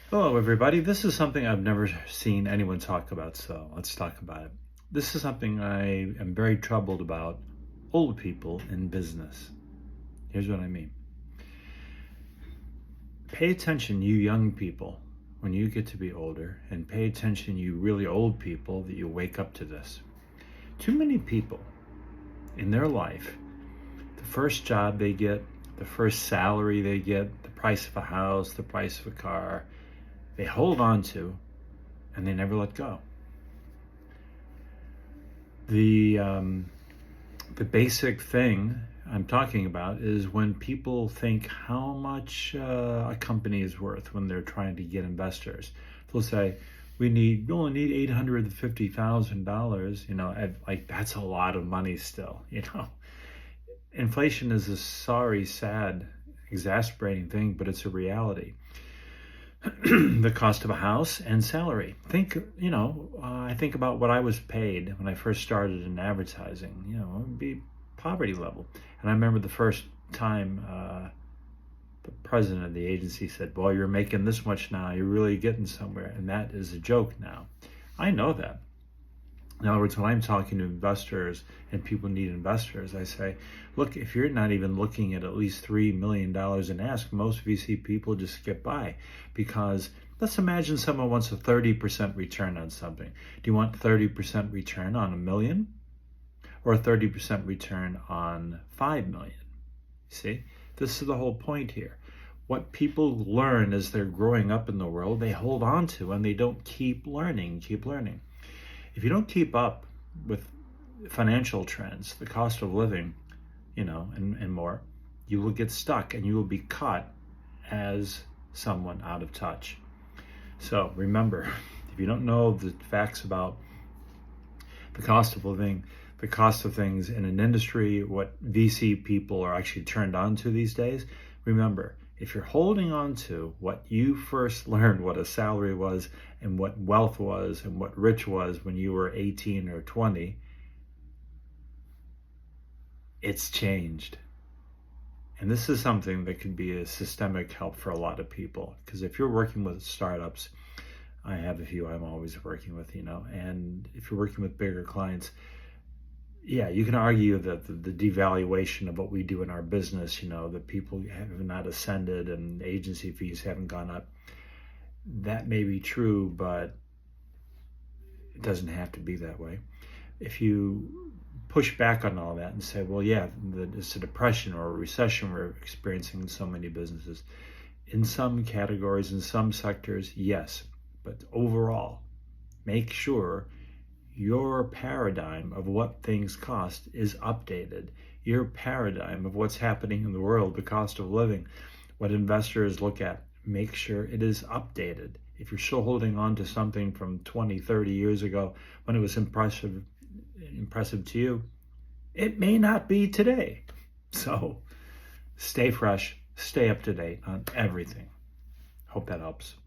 Hello, everybody. This is something I've never seen anyone talk about, so let's talk about it. This is something I am very troubled about: old people in business. Here's what I mean. Pay attention, you young people, when you get to be older, and pay attention, you really old people, that you wake up to this. Too many people in their life, the first job they get, the first salary they get, the price of a house, the price of a car, they hold on to and they never let go. The basic thing I'm talking about is when people think how much a company is worth when they're trying to get investors. They'll say, we only need $850,000. Like that's a lot of money still. Inflation is a sorry, sad, exasperating thing, but it's a reality. The cost of a house and salary. I think about what I was paid when I first started in advertising. It would be poverty level. And I remember the first time the president of the agency said, "Well, you're making this much now. You're really getting somewhere." And that is a joke now. I know that. In other words, when I'm talking to investors and people need investors, I say, look, if you're not even looking at least $3 million in ask, most VC people just skip by. Because let's imagine someone wants a 30% return on something. Do you want 30% return on $1 million or a 30% return on $5 million? See, this is the whole point here. What people learn as they're growing up in the world, they hold on to, and they don't keep learning. If you don't keep up with financial trends, the cost of living, and more, you will get stuck and you will be caught as someone out of touch. So remember, if you don't know the facts about the cost of living, the cost of things in an industry, what VC people are actually turned on to these days, remember, if you're holding on to what you first learned, what a salary was and what wealth was and what rich was when you were 18 or 20, it's changed. And this is something that could be a systemic help for a lot of people. Because if you're working with startups, I have a few I'm always working with, and if you're working with bigger clients, yeah, you can argue that the devaluation of what we do in our business, that people have not ascended and agency fees haven't gone up. That may be true, but it doesn't have to be that way. If you push back on all that and say, well, yeah, it's a depression or a recession we're experiencing in so many businesses. In some categories, in some sectors, yes. But overall, make sure your paradigm of what things cost is updated. Your paradigm of what's happening in the world, the cost of living, what investors look at, make sure it is updated. If you're still holding on to something from 20, 30 years ago when it was impressive to you, it may not be today. So stay fresh, stay up to date on everything. Hope that helps.